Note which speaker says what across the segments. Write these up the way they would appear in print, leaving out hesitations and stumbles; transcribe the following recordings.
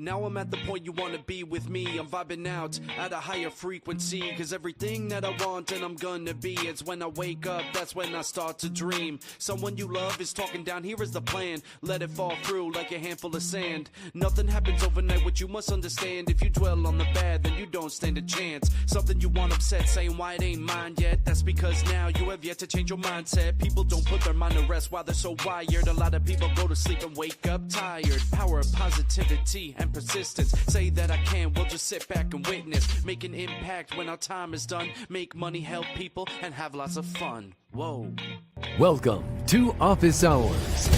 Speaker 1: Now I'm at the point you wanna be with me. I'm vibing out at a higher frequency, cause everything that I want and I'm gonna be, it's when I wake up, that's when I start to dream. Someone you love is talking down, here is the plan. Let it fall through like a handful of sand. Nothing happens overnight, what you must understand. If you dwell on the bad, then you don't stand a chance. Something you want upset, saying why it ain't mine yet. That's because now you have yet to change your mindset. People don't put their mind to rest while they're so wired. A lot of people go to sleep and wake up tired. Power of positivity and persistence. Say that I can, we'll just sit back and witness. Make an impact when our time is done. Make money, help people, and have lots of fun. Whoa.
Speaker 2: Welcome to Office Hours,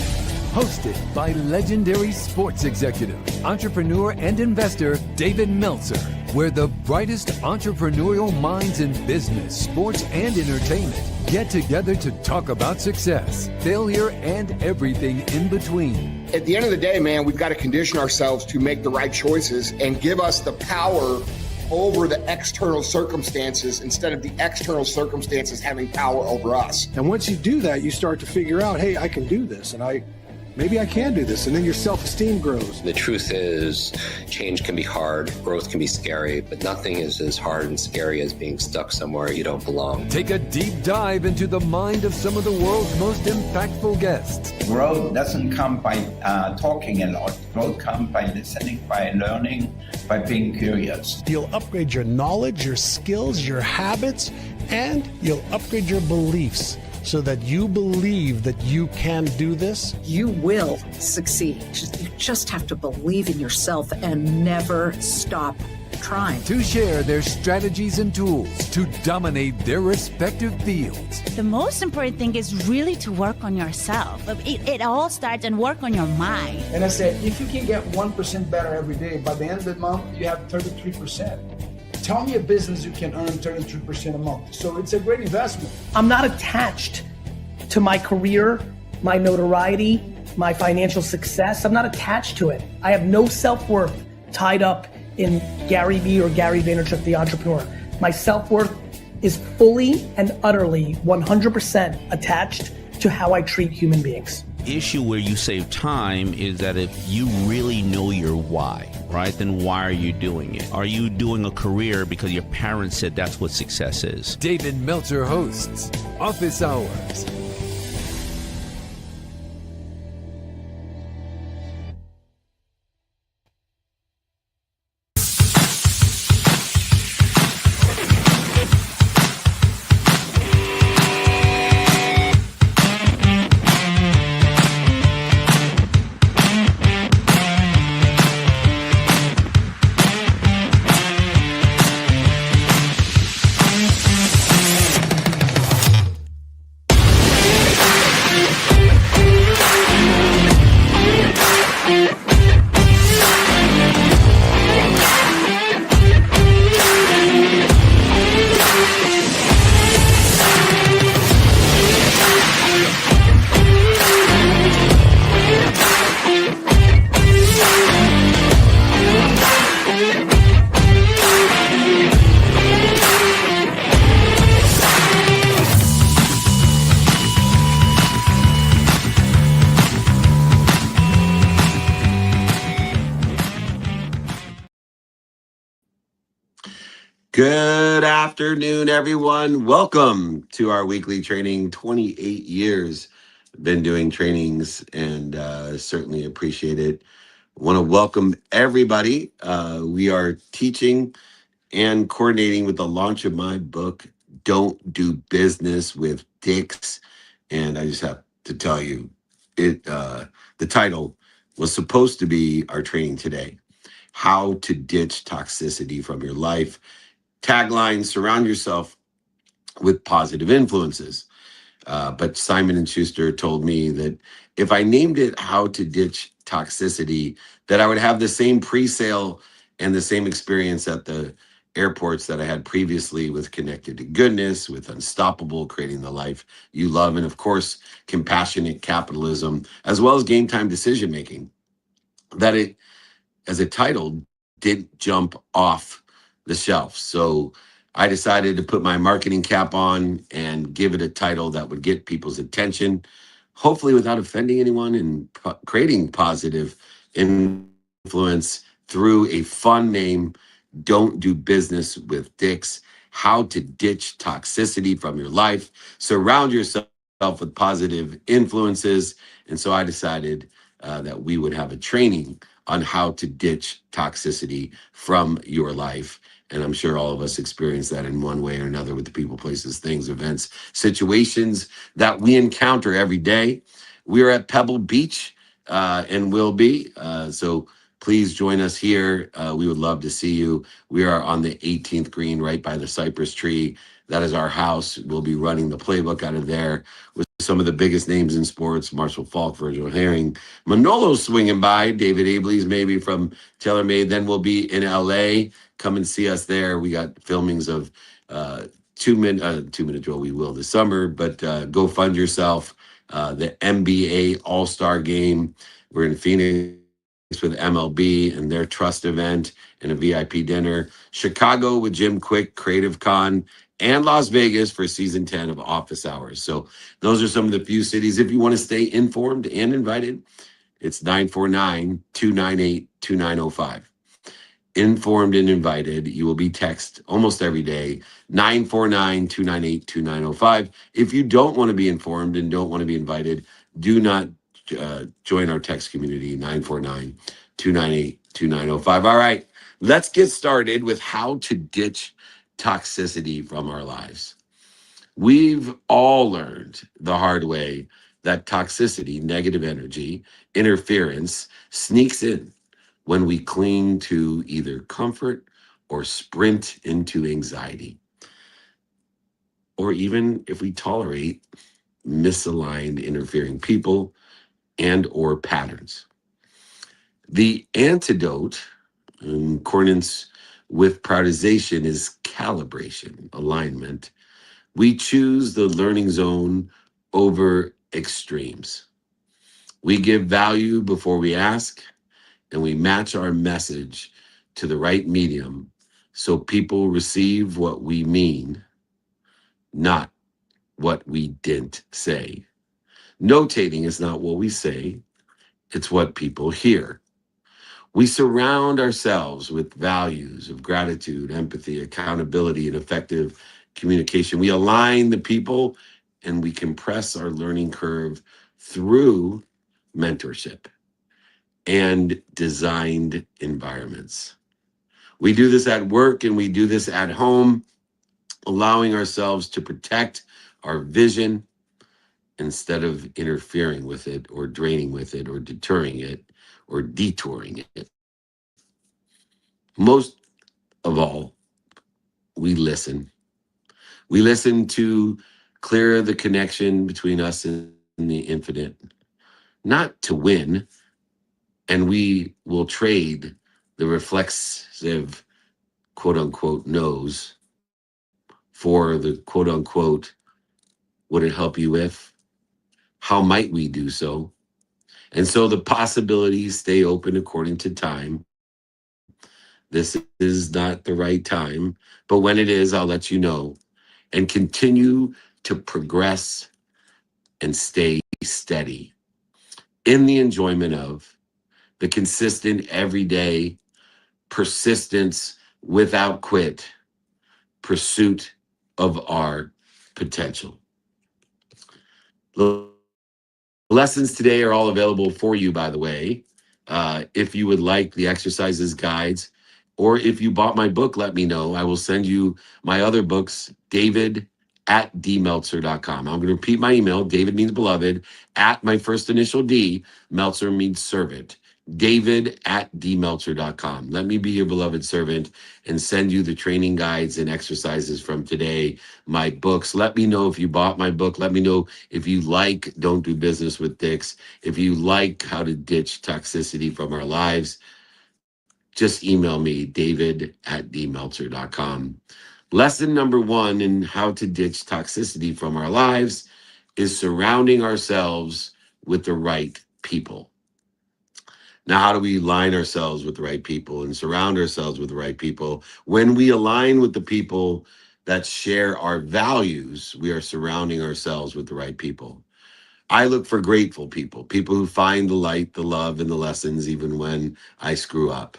Speaker 2: hosted by legendary sports executive, entrepreneur, and investor David Meltzer, where the brightest entrepreneurial minds in business, sports, and entertainment get together to talk about success, failure, and everything in between.
Speaker 3: At the end of the day, man, we've got to condition ourselves to make the right choices and give us the power over the external circumstances instead of the external circumstances having power over us.
Speaker 4: And once you do that, you start to figure out, hey, I can do this, and maybe I can do this, and then your self-esteem grows.
Speaker 5: The truth is, change can be hard, growth can be scary, but nothing is as hard and scary as being stuck somewhere you don't belong.
Speaker 2: Take a deep dive into the mind of some of the world's most impactful guests.
Speaker 6: Growth doesn't come by talking a lot. Growth comes by listening, by learning, by being curious.
Speaker 7: You'll upgrade your knowledge, your skills, your habits, and you'll upgrade your beliefs, so that you believe that you can do this.
Speaker 8: You will succeed. You just have to believe in yourself and never stop trying.
Speaker 2: To share their strategies and tools to dominate their respective fields.
Speaker 9: The most important thing is really to work on yourself. It all starts and work on your mind.
Speaker 10: And I said, if you can get 1% better every day, by the end of the month, you have 33%. Tell me a business you can earn 33% a month. So it's a great investment.
Speaker 11: I'm not attached to my career, my notoriety, my financial success. I'm not attached to it. I have no self-worth tied up in Gary Vee or Gary Vaynerchuk, the entrepreneur. My self-worth is fully and utterly 100% attached to how I treat human beings.
Speaker 12: Issue where you save time is that if you really know your why, right, then why are you doing it? Are you doing a career because your parents said that's what success is?
Speaker 2: David Meltzer hosts Office Hours.
Speaker 13: Good afternoon, everyone. Welcome to our weekly training. 28 years been doing trainings and certainly appreciate it. Want to welcome everybody. We are teaching and coordinating with the launch of my book, Don't Do Business with Dicks. And I just have to tell you, the title was supposed to be our training today, How to Ditch Toxicity from Your Life. Tagline, surround yourself with positive influences. But Simon & Schuster told me that if I named it How to Ditch Toxicity, that I would have the same pre-sale and the same experience at the airports that I had previously with Connected to Goodness, with Unstoppable, Creating the Life You Love, and of course, Compassionate Capitalism, as well as Game Time Decision Making. That it, as a title, didn't jump off the shelf. So I decided to put my marketing cap on and give it a title that would get people's attention, hopefully without offending anyone, and creating positive influence through a fun name, Don't Do Business with Dicks, how to ditch toxicity from your life, surround yourself with positive influences. And so I decided that we would have a training on how to ditch toxicity from your life. And I'm sure all of us experience that in one way or another with the people, places, things, events, situations that we encounter every day. We are at Pebble Beach and will be. So please join us here. We would love to see you. We are on the 18th green right by the cypress tree. That is our house. We'll be running the playbook out of there with some of the biggest names in sports, Marshall Falk, Virgil Herring, Manolo's swinging by, David Abley's maybe from TaylorMade. Then we'll be in LA. Come and see us there. We got filmings of 2-minute drill. We will this summer, but go fund yourself. The NBA All-Star Game. We're in Phoenix with MLB and their trust event and a VIP dinner. Chicago with Jim Quick, Creative Con, and Las Vegas for season 10 of Office Hours. So those are some of the few cities. If you want to stay informed and invited, it's 949-298-2905. Informed and invited. You will be texted almost every day, 949-298-2905. If you don't want to be informed and don't want to be invited, do not join our text community, 949-298-2905. All right, let's get started with how to ditch toxicity from our lives. We've all learned the hard way that toxicity, negative energy, interference sneaks in when we cling to either comfort or sprint into anxiety, or even if we tolerate misaligned interfering people and or patterns. The antidote, in accordance with prioritization, is calibration, alignment. We choose the learning zone over extremes. We give value before we ask, and we match our message to the right medium so people receive what we mean, not what we didn't say. Notating is not what we say, it's what people hear. We surround ourselves with values of gratitude, empathy, accountability, and effective communication. We align the people and we compress our learning curve through mentorship and designed environments. We do this at work and we do this at home, allowing ourselves to protect our vision instead of interfering with it or draining with it or deterring it or detouring it. Most of all, we listen. We listen to clear the connection between us and the infinite, not to win. And we will trade the reflexive quote unquote no's for the quote unquote, would it help you with? How might we do so? And so the possibilities stay open according to time. This is not the right time, but when it is, I'll let you know, and continue to progress and stay steady in the enjoyment of the consistent, everyday persistence without quit pursuit of our potential. The lessons today are all available for you, by the way. If you would like the exercises, guides, or if you bought my book, let me know. I will send you my other books, david@dmeltzer.com. I'm going to repeat my email. David means beloved, at my first initial D, Meltzer means servant. david@dmeltzer.com. Let me be your beloved servant and send you the training guides and exercises from today, my books. Let me know if you bought my book. Let me know if you like Don't Do Business with Dicks, if you like how to ditch toxicity from our lives. Just email me, david@dmeltzer.com. Lesson number 1 in how to ditch toxicity from our lives is surrounding ourselves with the right people. Now, how do we align ourselves with the right people and surround ourselves with the right people? When we align with the people that share our values, we are surrounding ourselves with the right people. I look for grateful people, people who find the light, the love, and the lessons even when I screw up.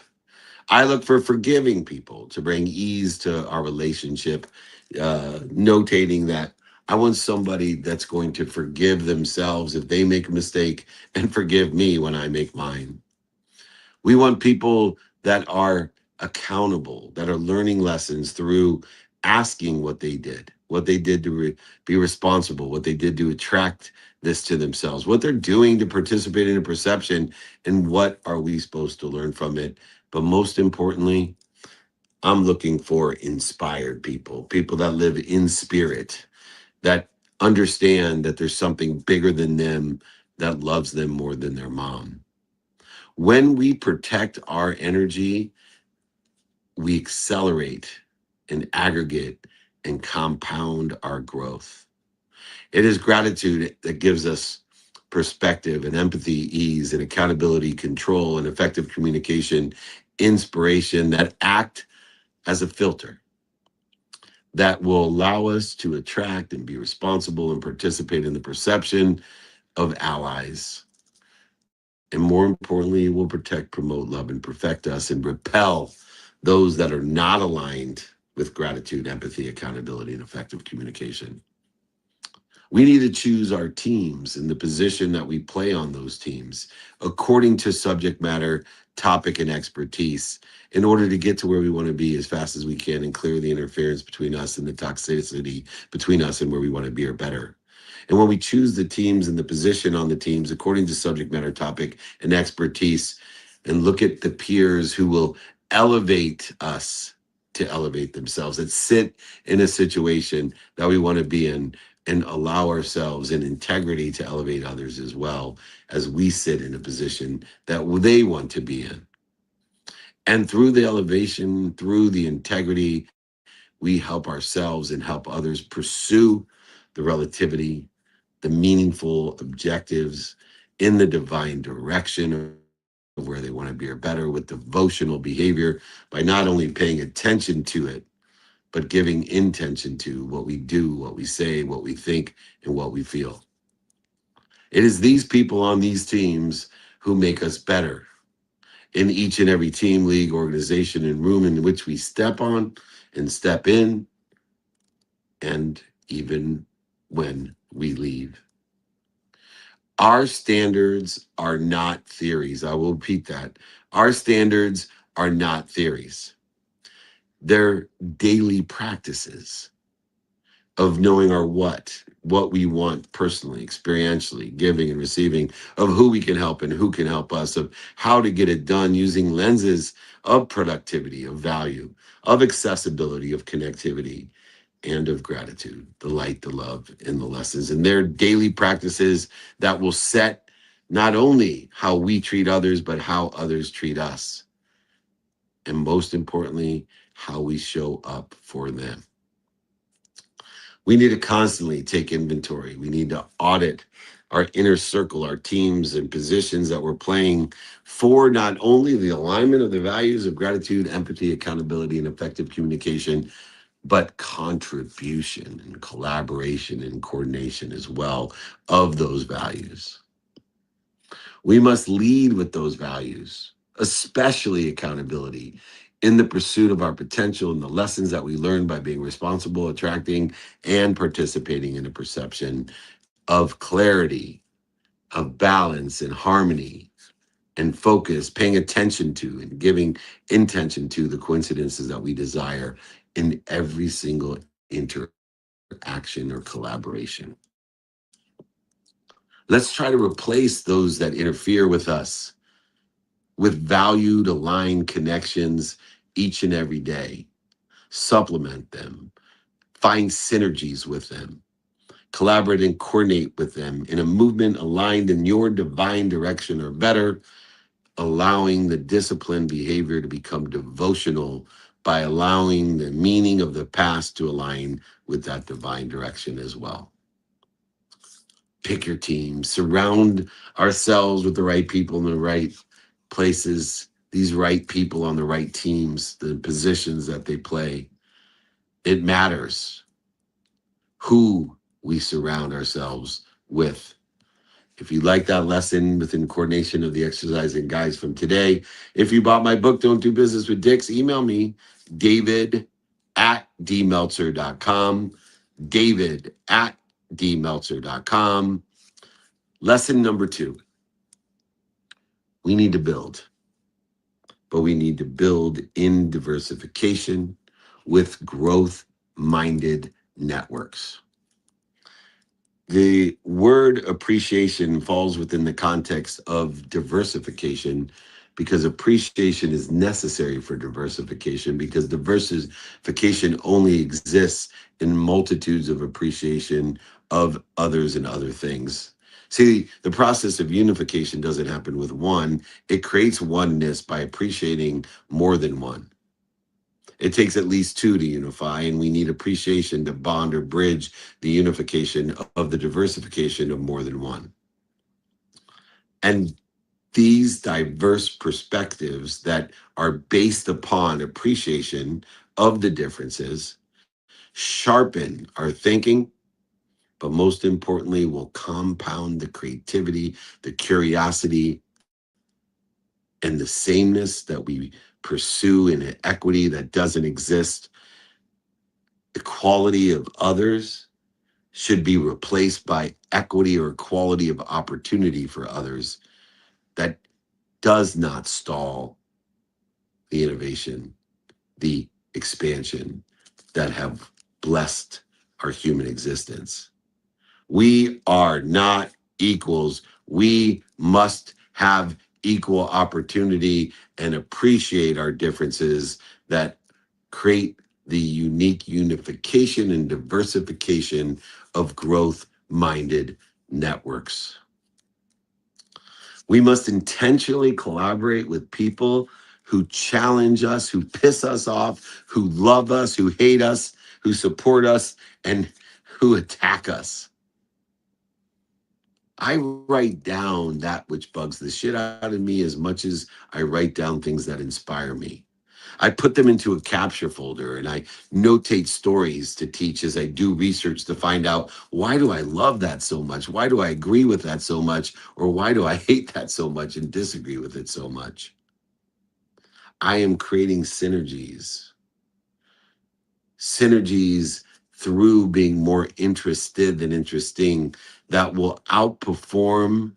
Speaker 13: I look for forgiving people to bring ease to our relationship, notating that I want somebody that's going to forgive themselves if they make a mistake and forgive me when I make mine. We want people that are accountable, that are learning lessons through asking what they did to be responsible, what they did to attract this to themselves, what they're doing to participate in a perception, and what are we supposed to learn from it. But most importantly, I'm looking for inspired people, people that live in spirit, that understand that there's something bigger than them that loves them more than their mom. When we protect our energy, we accelerate and aggregate and compound our growth. It is gratitude that gives us perspective and empathy, ease and accountability, control and effective communication, inspiration that act as a filter that will allow us to attract and be responsible and participate in the perception of allies. And more importantly, it will protect, promote, love, and perfect us and repel those that are not aligned with gratitude, empathy, accountability, and effective communication. We need to choose our teams and the position that we play on those teams according to subject matter, topic, and expertise in order to get to where we want to be as fast as we can and clear the interference between us and the toxicity between us and where we want to be or better. And when we choose the teams and the position on the teams according to subject matter, topic, and expertise, and look at the peers who will elevate us to elevate themselves, that sit in a situation that we want to be in, and allow ourselves in integrity to elevate others as well as we sit in a position that they want to be in. And through the elevation, through the integrity, we help ourselves and help others pursue the relativity, the meaningful objectives in the divine direction of where they want to be or better with devotional behavior by not only paying attention to it, but giving intention to what we do, what we say, what we think, and what we feel. It is these people on these teams who make us better in each and every team, league, organization, and room in which we step on and step in, and even when we leave. Our standards are not theories. I will repeat that. Our standards are not theories. They're daily practices of knowing our what we want personally, experientially, giving and receiving, of who we can help and who can help us, of how to get it done using lenses of productivity, of value, of accessibility, of connectivity, and of gratitude, the light, the love, and the lessons. And they're daily practices that will set not only how we treat others, but how others treat us. And most importantly, how we show up for them. We need to constantly take inventory. We need to audit our inner circle, our teams and positions that we're playing for not only the alignment of the values of gratitude, empathy, accountability, and effective communication, but contribution and collaboration and coordination as well of those values. We must lead with those values, especially accountability, in the pursuit of our potential and the lessons that we learn by being responsible, attracting, and participating in a perception of clarity, of balance and harmony and focus, paying attention to and giving intention to the coincidences that we desire in every single interaction or collaboration. Let's try to replace those that interfere with us with valued, aligned connections each and every day. Supplement them, find synergies with them, collaborate and coordinate with them in a movement aligned in your divine direction or better, allowing the disciplined behavior to become devotional by allowing the meaning of the past to align with that divine direction as well. Pick your team, surround ourselves with the right people in the right places, these right people on the right teams, the positions that they play. It matters who we surround ourselves with. If you like that lesson within coordination of the exercise and guides from today, if you bought my book, Don't Do Business with Dicks, email me, david@dmeltzer.com, david@dmeltzer.com. Lesson number 2, we need to build, but we need to build in diversification with growth-minded networks. The word appreciation falls within the context of diversification because appreciation is necessary for diversification, because diversification only exists in multitudes of appreciation of others and other things. See, the process of unification doesn't happen with one. It creates oneness by appreciating more than one. It takes at least 2 to unify, and we need appreciation to bond or bridge the unification of the diversification of more than one. And these diverse perspectives that are based upon appreciation of the differences sharpen our thinking, but most importantly, will compound the creativity, the curiosity, and the sameness that we pursue in an equity that doesn't exist. Equality of others should be replaced by equity or equality of opportunity for others that does not stall the innovation, the expansion that have blessed our human existence. We are not equals. We must have equal opportunity and appreciate our differences that create the unique unification and diversification of growth-minded networks. We must intentionally collaborate with people who challenge us, who piss us off, who love us, who hate us, who support us, and who attack us. I write down that which bugs the shit out of me as much as I write down things that inspire me. I put them into a capture folder and I notate stories to teach as I do research to find out, why do I love that so much? Why do I agree with that so much? Or why do I hate that so much and disagree with it so much? I am creating synergies through being more interested than interesting that will outperform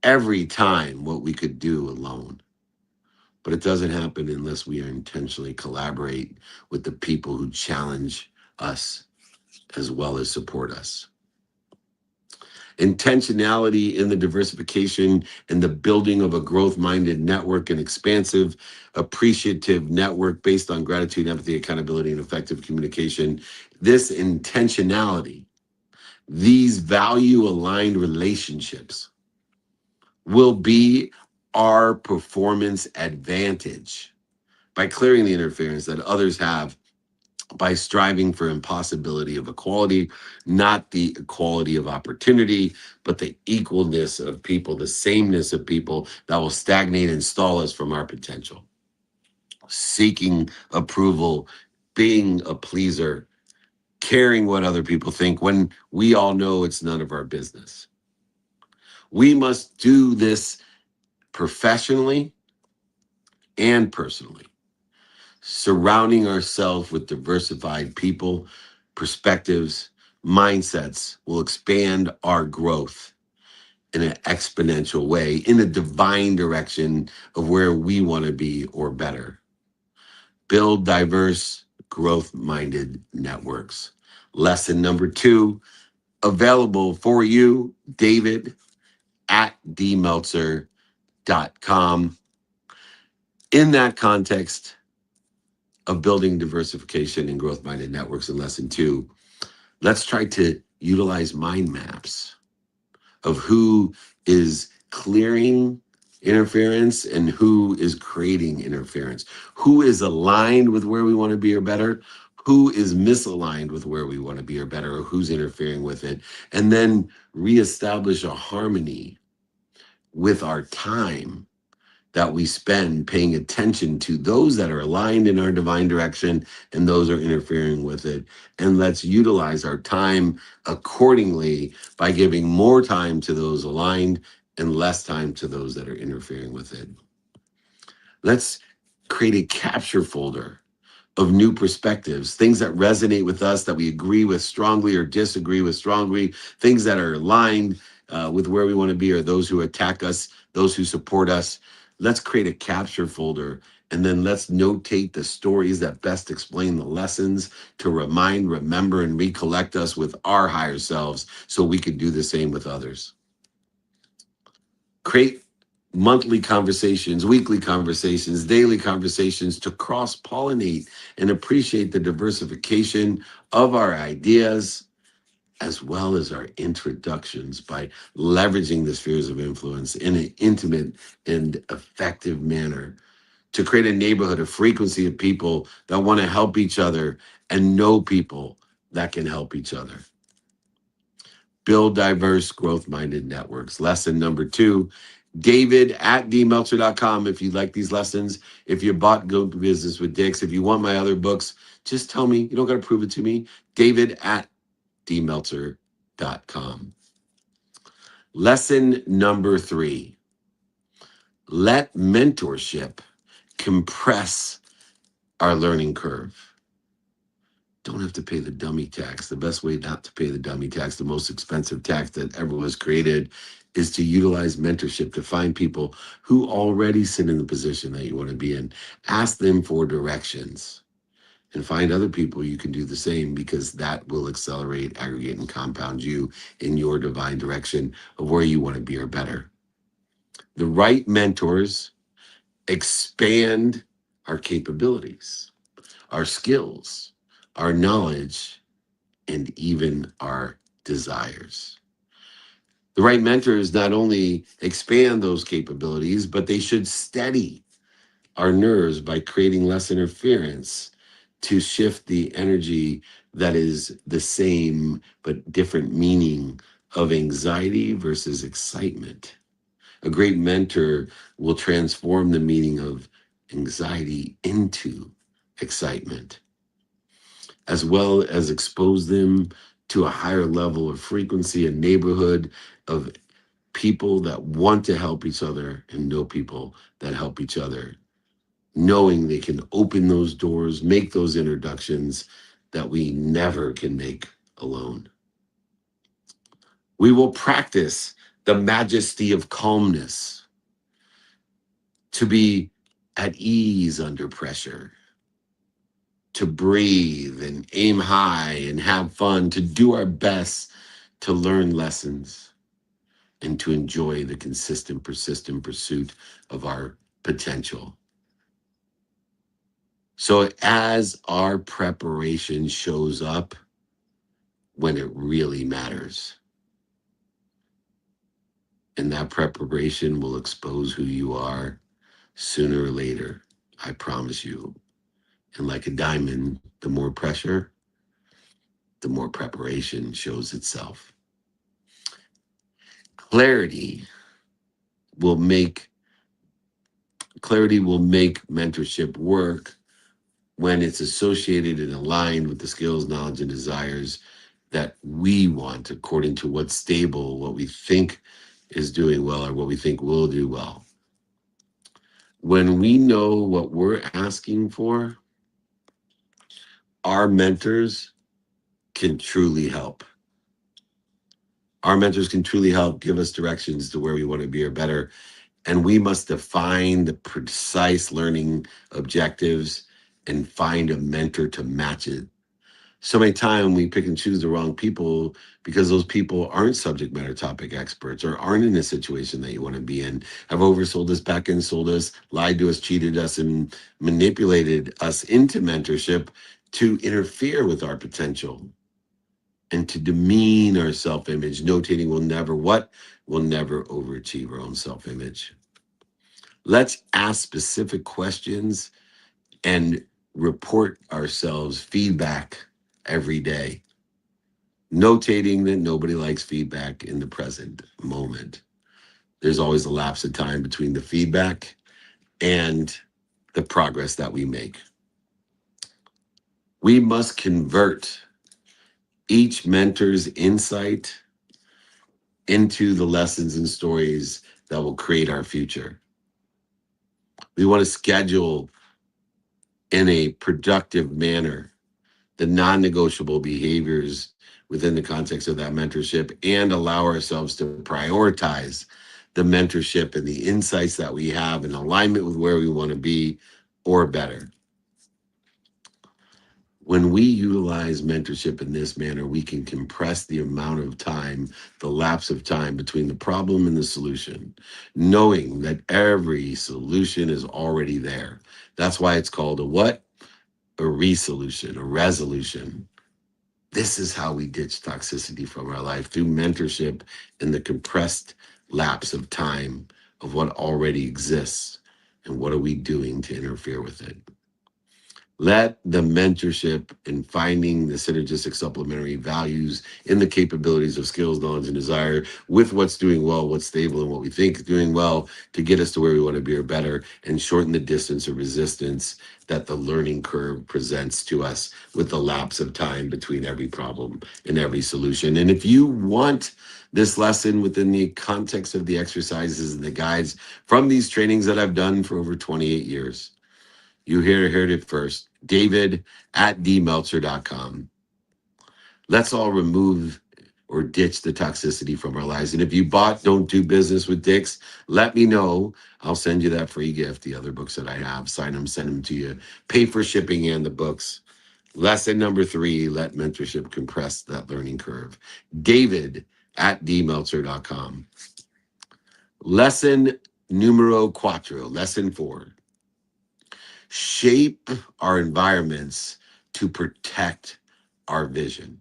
Speaker 13: every time what we could do alone. But it doesn't happen unless we intentionally collaborate with the people who challenge us as well as support us. Intentionality in the diversification and the building of a growth-minded network, an expansive, appreciative network based on gratitude, empathy, accountability, and effective communication. This intentionality, these value-aligned relationships will be our performance advantage by clearing the interference that others have by striving for impossibility of equality, not the equality of opportunity, but the equalness of people, the sameness of people that will stagnate and stall us from our potential. Seeking approval, being a pleaser, caring what other people think when we all know it's none of our business. We must do this professionally and personally. Surrounding ourselves with diversified people, perspectives, mindsets will expand our growth in an exponential way, in a divine direction of where we want to be or better. Build diverse, growth-minded networks. Lesson number 2, available for you, david@dmeltzer.com. In that context of building diversification and growth-minded networks in lesson 2, let's try to utilize mind maps of who is clearing interference and who is creating interference, who is aligned with where we want to be or better, who is misaligned with where we want to be or better, or who's interfering with it, and then reestablish a harmony with our time that we spend paying attention to those that are aligned in our divine direction and those are interfering with it. And let's utilize our time accordingly by giving more time to those aligned and less time to those that are interfering with it. Let's create a capture folder of new perspectives, things that resonate with us, that we agree with strongly or disagree with strongly, things that are aligned with where we want to be, or those who attack us, those who support us. Let's create a capture folder, and then let's notate the stories that best explain the lessons to remind, remember, and recollect us with our higher selves so we could do the same with others. Create monthly conversations, weekly conversations, daily conversations to cross-pollinate and appreciate the diversification of our ideas as well as our introductions by leveraging the spheres of influence in an intimate and effective manner to create a neighborhood, a frequency of people that want to help each other and know people that can help each other. Build diverse, growth-minded networks. Lesson number 2, David@dmeltzer.com. If you like these lessons, if you bought Go Business with Dix, if you want my other books, just tell me. You don't got to prove it to me. David@dmeltzer.com. Lesson number 3, let mentorship compress our learning curve. Don't have to pay the dummy tax. The best way not to pay the dummy tax, the most expensive tax that ever was created, is to utilize mentorship to find people who already sit in the position that you want to be in. Ask them for directions and find other people you can do the same, because that will accelerate, aggregate, and compound you in your divine direction of where you want to be or better. The right mentors expand our capabilities, our skills, our knowledge, and even our desires. The right mentors not only expand those capabilities, but they should steady our nerves by creating less interference to shift the energy that is the same but different meaning of anxiety versus excitement. A great mentor will transform the meaning of anxiety into excitement, as well as expose them to a higher level of frequency, a neighborhood of people that want to help each other and know people that help each other, knowing they can open those doors, make those introductions that we never can make alone. We will practice the majesty of calmness to be at ease under pressure, to breathe and aim high and have fun, to do our best to learn lessons and to enjoy the consistent, persistent pursuit of our potential. So as our preparation shows up when it really matters, and that preparation will expose who you are sooner or later, I promise you. And like a diamond, the more pressure, the more preparation shows itself. Clarity will make mentorship work when it's associated and aligned with the skills, knowledge, and desires that we want, according to what's stable, what we think is doing well, or what we think will do well. When we know what we're asking for, our mentors can truly help. Our mentors can truly help give us directions to where we want to be or better. And we must define the precise learning objectives and find a mentor to match it. So many times we pick and choose the wrong people because those people aren't subject matter topic experts or aren't in a situation that you want to be in, have oversold us, back end sold us, lied to us, cheated us, and manipulated us into mentorship to interfere with our potential and to demean our self-image, notating we'll never overachieve our own self-image. Let's ask specific questions and report ourselves feedback every day, notating that nobody likes feedback in the present moment. There's always a lapse of time between the feedback and the progress that we make. We must convert each mentor's insight into the lessons and stories that will create our future. We want to schedule in a productive manner the non-negotiable behaviors within the context of that mentorship and allow ourselves to prioritize the mentorship and the insights that we have in alignment with where we want to be or better. When we utilize mentorship in this manner, we can compress the amount of time, the lapse of time between the problem and the solution, knowing that every solution is already there. That's why it's called a what? A resolution, a resolution. This is how we ditch toxicity from our life, through mentorship and the compressed lapse of time of what already exists. And what are we doing to interfere with it? Let the mentorship in finding the synergistic supplementary values in the capabilities of skills, knowledge, and desire with what's doing well, what's stable, and what we think is doing well to get us to where we want to be or better, and shorten the distance of resistance that the learning curve presents to us with the lapse of time between every problem and every solution. And if you want this lesson within the context of the exercises and the guides from these trainings that I've done for over 28 years, you heard it first. David at dmeltzer.com. Let's all remove or ditch the toxicity from our lives. And if you bought Don't Do Business with Dicks, let me know. I'll send you that free gift. The other books that I have, sign them, send them to you. Pay for shipping and the books. Lesson number 3, let mentorship compress that learning curve. David at dmeltzer.com. Lesson numero 4, lesson 4. Shape our environments to protect our vision.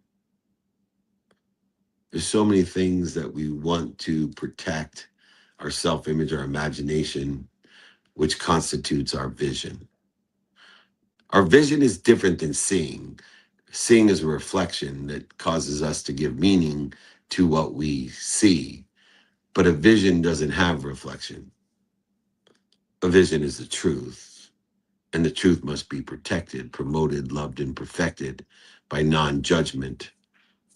Speaker 13: There's so many things that we want to protect: our self-image, our imagination, which constitutes our vision. Our vision is different than seeing. Seeing is a reflection that causes us to give meaning to what we see. But a vision doesn't have reflection. A vision is the truth. And the truth must be protected, promoted, loved, and perfected by non-judgment,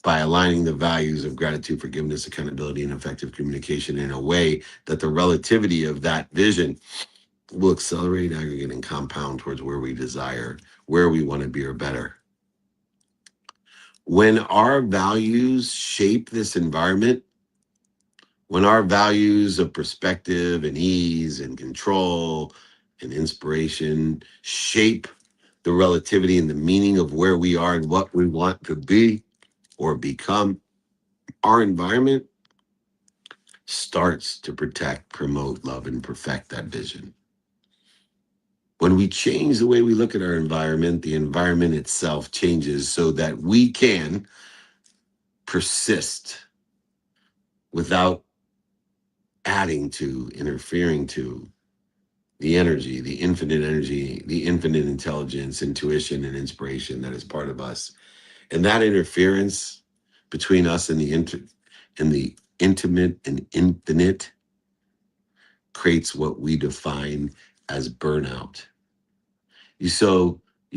Speaker 13: by aligning the values of gratitude, forgiveness, accountability, and effective communication in a way that the relativity of that vision will accelerate, aggregate, and compound towards where we desire, where we want to be or better. When our values shape this environment, when our values of perspective and ease and control and inspiration shape the relativity and the meaning of where we are and what we want to be or become, our environment starts to protect, promote, love, and perfect that vision. When we change the way we look at our environment, the environment itself changes so that we can persist without adding to, interfering to the energy, the infinite intelligence, intuition, and inspiration that is part of us. And that interference between us and the intimate and infinite creates what we define as burnout. You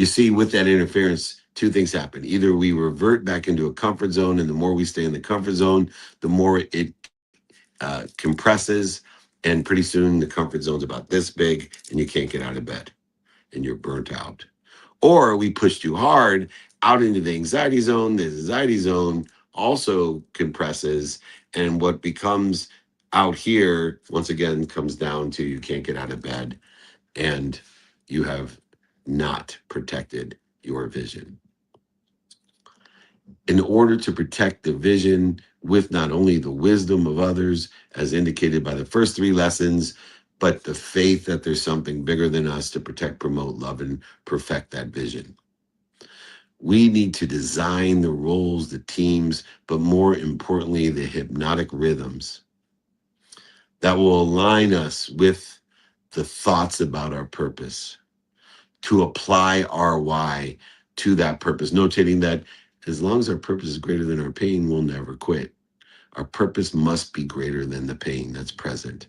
Speaker 13: see, with that interference, 2 things happen. Either we revert back into a comfort zone, and the more we stay in the comfort zone, the more it compresses, and pretty soon the comfort zone's about this big and you can't get out of bed and you're burnt out. Or we push too hard out into the anxiety zone. The anxiety zone also compresses, and what becomes out here, once again, comes down to you can't get out of bed and you have not protected your vision. In order to protect the vision with not only the wisdom of others, as indicated by the first 3 lessons, but the faith that there's something bigger than us to protect, promote, love, and perfect that vision. We need to design the roles, the teams, but more importantly, the hypnotic rhythms that will align us with the thoughts about our purpose, to apply our why to that purpose, notating that as long as our purpose is greater than our pain, we'll never quit. Our purpose must be greater than the pain that's present.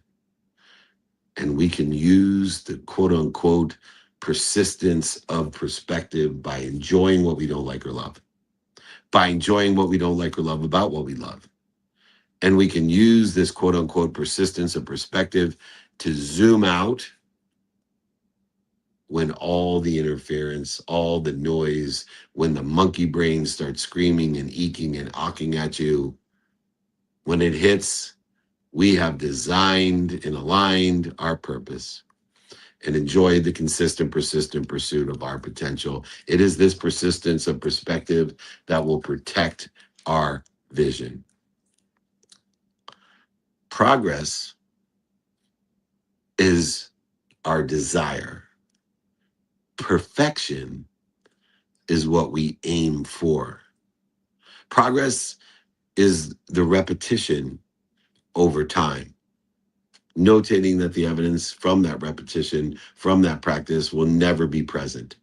Speaker 13: And we can use the quote unquote persistence of perspective by enjoying what we don't like or love, by enjoying what we don't like or love about what we love. And we can use this quote unquote persistence of perspective to zoom out when all the interference, all the noise, when the monkey brain starts screaming and eking and awking at you, when it hits, we have designed and aligned our purpose and enjoy the consistent, persistent pursuit of our potential. It is this persistence of perspective that will protect our vision. Progress is our desire. Perfection is what we aim for. Progress is the repetition over time, notating that the evidence from that repetition, from that practice will never be present.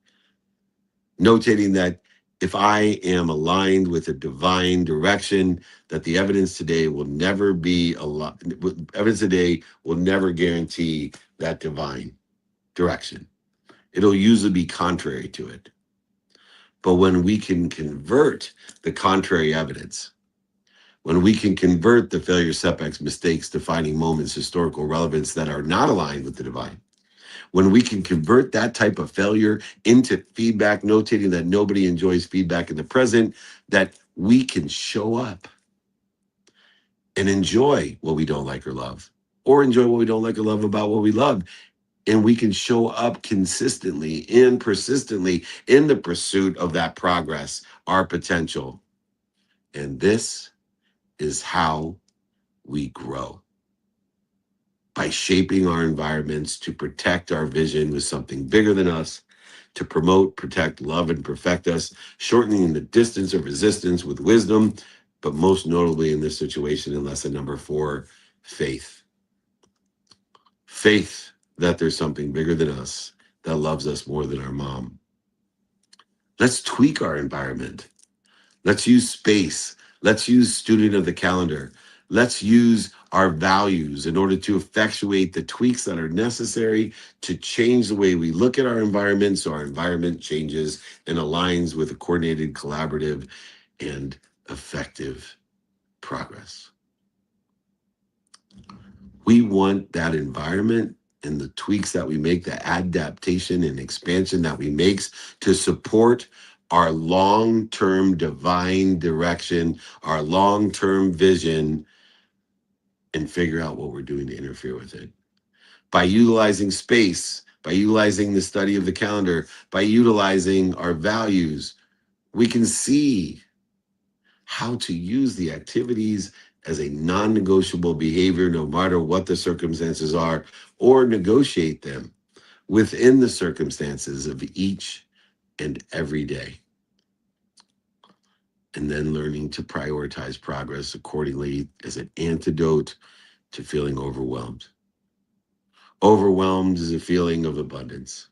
Speaker 13: Notating that if I am aligned with a divine direction, that the evidence today will never be evidence today will never guarantee that divine direction. It'll usually be contrary to it. But when we can convert the contrary evidence, when we can convert the failure, setbacks, mistakes, defining moments, historical relevance that are not aligned with the divine, when we can convert that type of failure into feedback, notating that nobody enjoys feedback in the present, that we can show up and enjoy what we don't like or love, or enjoy what we don't like or love about what we love. And we can show up consistently and persistently in the pursuit of that progress, our potential. And this is how we grow. By shaping our environments to protect our vision with something bigger than us, to promote, protect, love, and perfect us, shortening the distance of resistance with wisdom, but most notably in this situation in lesson number 4, faith. Faith that there's something bigger than us that loves us more than our mom. Let's tweak our environment. Let's use space. Let's use student of the calendar. Let's use our values in order to effectuate the tweaks that are necessary to change the way we look at our environment so our environment changes and aligns with a coordinated, collaborative, and effective progress. We want that environment and the tweaks that we make, the adaptation and expansion that we make to support our long-term divine direction, our long-term vision, and figure out what we're doing to interfere with it. By utilizing space, by utilizing the study of the calendar, by utilizing our values, we can see how to use the activities as a non-negotiable behavior, no matter what the circumstances are, or negotiate them within the circumstances of each and every day. And then learning to prioritize progress accordingly as an antidote to feeling overwhelmed. Overwhelmed is a feeling of abundance.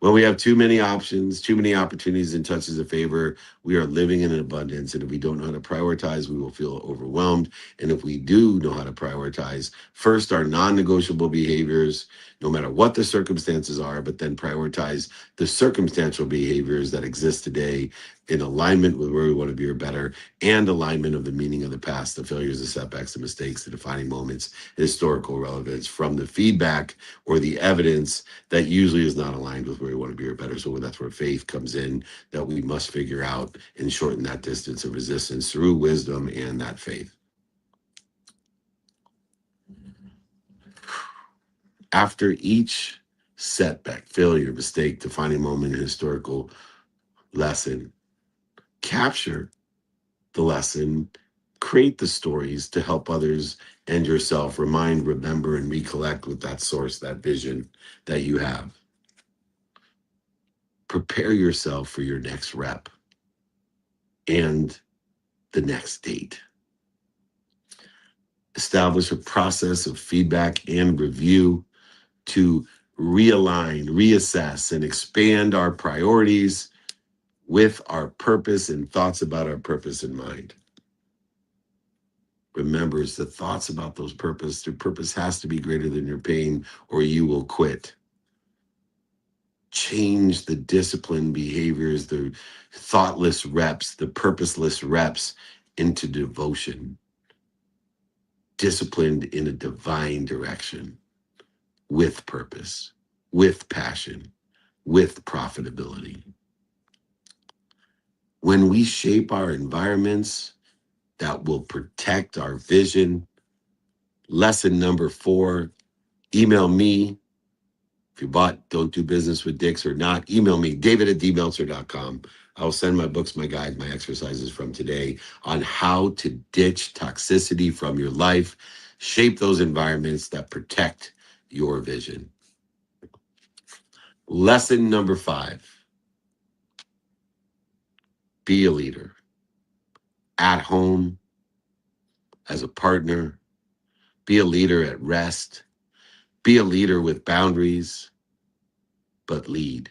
Speaker 13: When we have too many options, too many opportunities and touches of favor, we are living in an abundance. And if we don't know how to prioritize, we will feel overwhelmed. And if we do know how to prioritize, first our non-negotiable behaviors, no matter what the circumstances are, but then prioritize the circumstantial behaviors that exist today in alignment with where we want to be or better, and alignment of the meaning of the past, the failures, the setbacks, the mistakes, the defining moments, historical relevance from the feedback or the evidence that usually is not aligned with where we want to be or better. So that's where faith comes in, that we must figure out and shorten that distance of resistance through wisdom and that faith. After each setback, failure, mistake, defining moment, and historical lesson, capture the lesson, create the stories to help others and yourself remind, remember, and recollect with that source, that vision that you have. Prepare yourself for your next rep and the next date. Establish a process of feedback and review to realign, reassess, and expand our priorities with our purpose and thoughts about our purpose in mind. remembers the thoughts about those purpose. Their purpose has to be greater than your pain, or you will quit. Change the disciplined behaviors, the thoughtless reps, the purposeless reps into devotion, disciplined in a divine direction, with purpose, with passion, with profitability. When we shape our environments that will protect our vision, lesson number 4, email me. If you bought Don't Do Business with Dicks or not, email me, david@dmeltzer.com. I'll send my books, my guides, my exercises from today on how to ditch toxicity from your life, shape those environments that protect your vision. Lesson number 5, be a leader. At home, as a partner, be a leader at rest, be a leader with boundaries, but lead.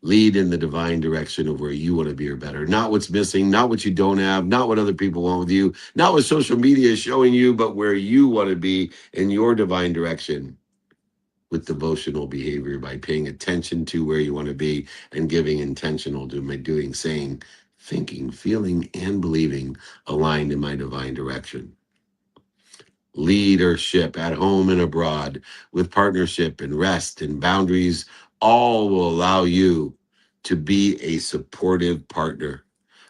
Speaker 13: Lead in the divine direction of where you want to be or better. Not what's missing, not what you don't have, not what other people want with you, not what social media is showing you, but where you want to be in your divine direction with devotional behavior by paying attention to where you want to be and giving intentional to my doing, saying, thinking, feeling, and believing aligned in my divine direction. Leadership at home and abroad with partnership and rest and boundaries all will allow you to be a supportive partner,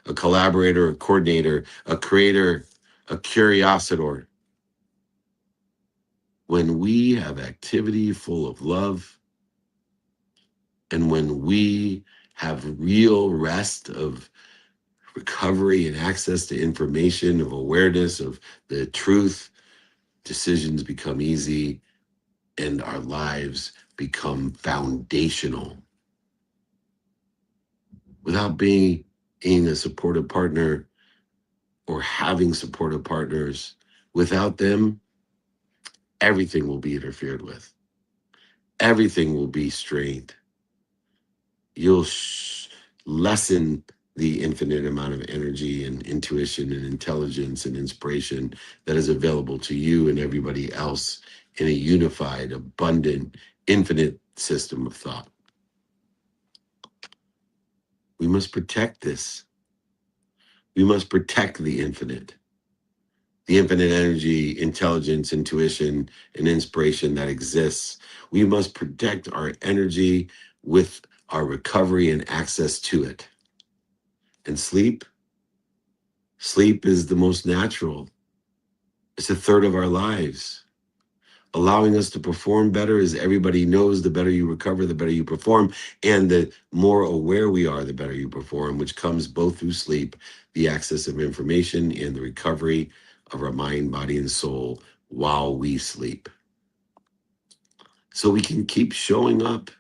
Speaker 13: a collaborator, a coordinator, a creator, a curiositor. When we have activity full of love and when we have real rest of recovery and access to information, of awareness of the truth, decisions become easy and our lives become foundational. Without being a supportive partner or having supportive partners, without them, everything will be interfered with. Everything will be strained. You'll lessen the infinite amount of energy and intuition and intelligence and inspiration that is available to you and everybody else in a unified, abundant, infinite system of thought. We must protect this. We must protect the infinite energy, intelligence, intuition, and inspiration that exists. We must protect our energy with our recovery and access to it. And sleep is the most natural. It's a third of our lives. Allowing us to perform better, as everybody knows, the better you recover, the better you perform. And the more aware we are, the better you perform, which comes both through sleep, the access of information, and the recovery of our mind, body, and soul while we sleep. So we can keep showing up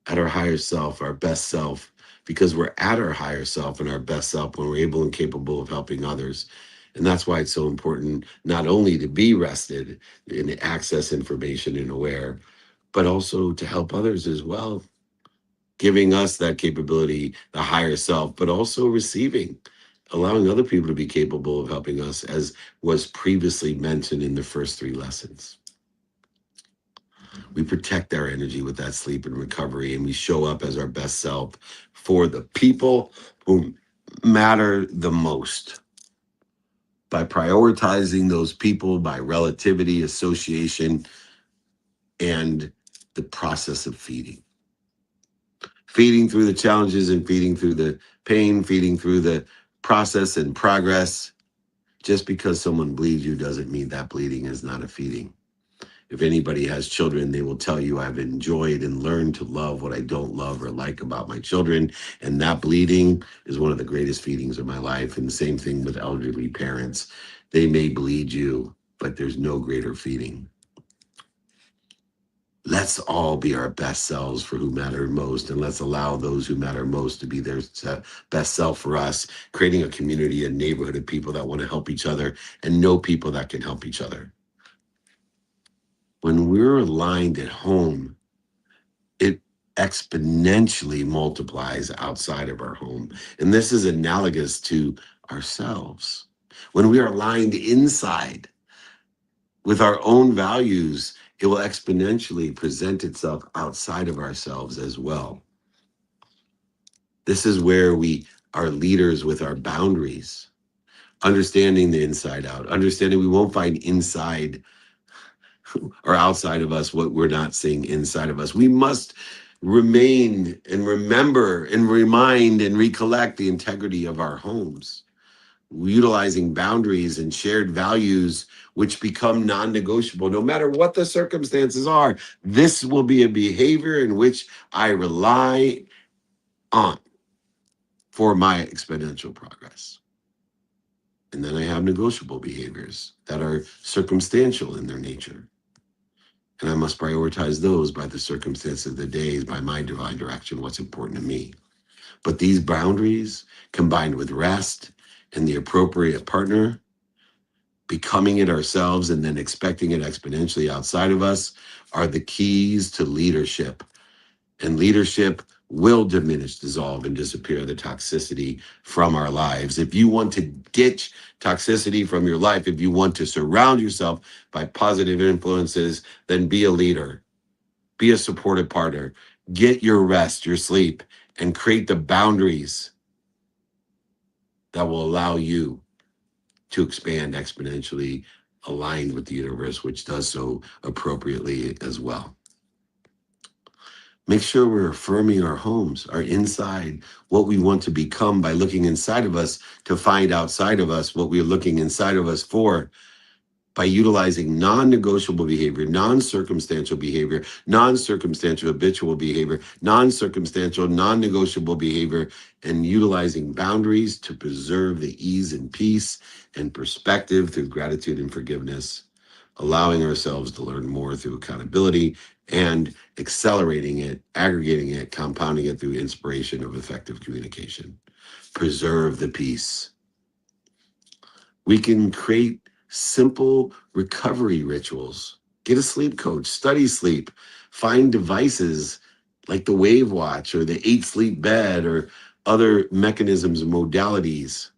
Speaker 13: at our higher self, our best self, because we're at our higher self and our best self when we're able and capable of helping others. And that's why it's so important not only to be rested and access information and aware, but also to help others as well, giving us that capability, the higher self, but also receiving, allowing other people to be capable of helping us, as was previously mentioned in the first 3 lessons. We protect our energy with that sleep and recovery, and we show up as our best self for the people who matter the most by prioritizing those people by relativity, association, and the process of feeding. Feeding through the challenges and feeding through the pain, feeding through the process and progress. Just because someone bleeds you doesn't mean that bleeding is not a feeding. If anybody has children, they will tell you I've enjoyed and learned to love what I don't love or like about my children. And that bleeding is one of the greatest feedings of my life. And the same thing with elderly parents. They may bleed you, but there's no greater feeding. Let's all be our best selves for who matter most. And let's allow those who matter most to be their best self for us, creating a community, a neighborhood of people that want to help each other and know people that can help each other. When we're aligned at home, it exponentially multiplies outside of our home. And this is analogous to ourselves. When we are aligned inside with our own values, it will exponentially present itself outside of ourselves as well. This is where we are leaders with our boundaries, understanding the inside out, understanding we won't find inside or outside of us what we're not seeing inside of us. We must remain and remember and remind and recollect the integrity of our homes, utilizing boundaries and shared values which become non-negotiable. No matter what the circumstances are, this will be a behavior in which I rely on for my exponential progress. And then I have negotiable behaviors that are circumstantial in their nature. And I must prioritize those by the circumstance of the day, by my divine direction, what's important to me. But these boundaries, combined with rest and the appropriate partner, becoming it ourselves and then expecting it exponentially outside of us, are the keys to leadership. And leadership will diminish, dissolve, and disappear the toxicity from our lives. If you want to ditch toxicity from your life, if you want to surround yourself by positive influences, then be a leader, be a supportive partner, get your rest, your sleep, and create the boundaries that will allow you to expand exponentially, aligned with the universe, which does so appropriately as well. Make sure we're affirming our homes, our inside, what we want to become by looking inside of us to find outside of us what we're looking inside of us for, by utilizing non-negotiable behavior, non-circumstantial behavior, non-circumstantial habitual behavior, non-circumstantial, non-negotiable behavior, and utilizing boundaries to preserve the ease and peace and perspective through gratitude and forgiveness, allowing ourselves to learn more through accountability and accelerating it, aggregating it, compounding it through inspiration of effective communication. Preserve the peace. We can create simple recovery rituals. Get a sleep coach, study sleep, find devices like the Wave Watch or the 8-sleep bed or other mechanisms and modalities.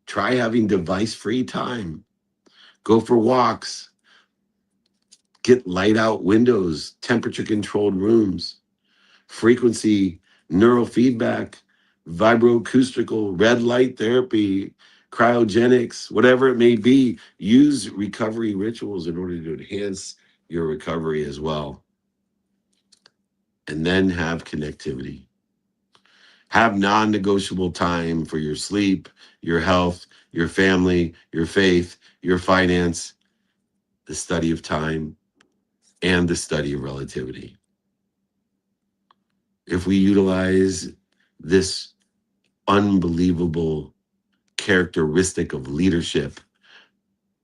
Speaker 13: Try having device-free time. Go for walks. Get light out windows, temperature-controlled rooms, frequency, neural feedback, vibroacoustical, red light therapy, cryogenics, whatever it may be. Use recovery rituals in order to enhance your recovery as well. And then have connectivity. Have non-negotiable time for your sleep, your health, your family, your faith, your finance, the study of time, and the study of relativity. If we utilize this unbelievable characteristic of leadership,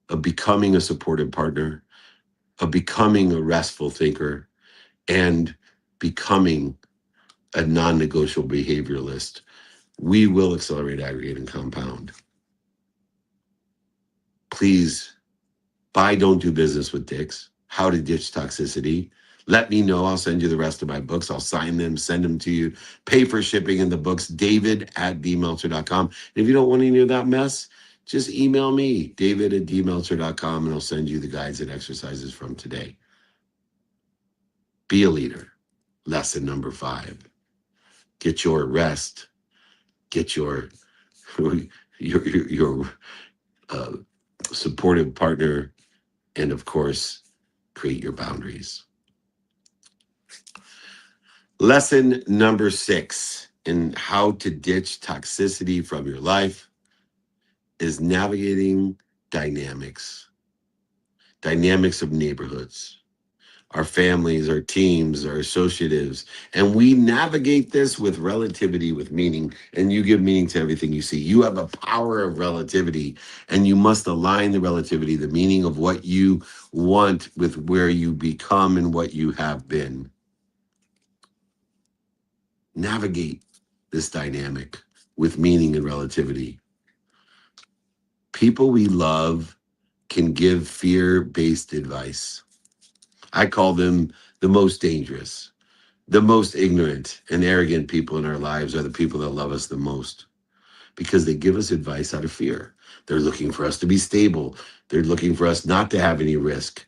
Speaker 13: of becoming a supportive partner, of becoming a restful thinker, and becoming a non-negotiable behavioralist, we will accelerate, aggregate, and compound. Please buy Don't Do Business with Dicks, How to Ditch Toxicity. Let me know. I'll send you the rest of my books. I'll sign them, send them to you. Pay for shipping in the books, david@dmeltzer.com. And if you don't want any of that mess, just email me, david@dmeltzer.com, and I'll send you the guides and exercises from today. Be a leader. Lesson number 5. Get your rest. Get your supportive partner. And of course, create your boundaries. Lesson number 6 in how to ditch toxicity from your life is navigating dynamics of neighborhoods, our families, our teams, our associatives. And we navigate this with relativity, with meaning, and you give meaning to everything you see. You have a power of relativity, and you must align the relativity, the meaning of what you want with where you become and what you have been. Navigate this dynamic with meaning and relativity. People we love can give fear-based advice. I call them the most dangerous, the most ignorant and arrogant people in our lives are the people that love us the most, because they give us advice out of fear. They're looking for us to be stable. They're looking for us not to have any risk.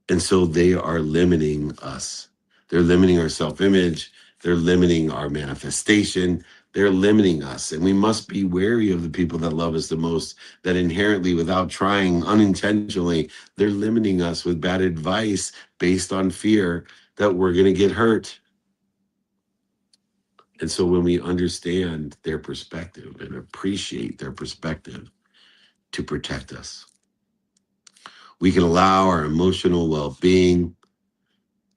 Speaker 13: And so they are limiting us. They're limiting our self-image. They're limiting our manifestation. They're limiting us. And we must be wary of the people that love us the most, that inherently, without trying, unintentionally, they're limiting us with bad advice based on fear that we're going to get hurt. And so when we understand their perspective and appreciate their perspective to protect us, we can allow our emotional well-being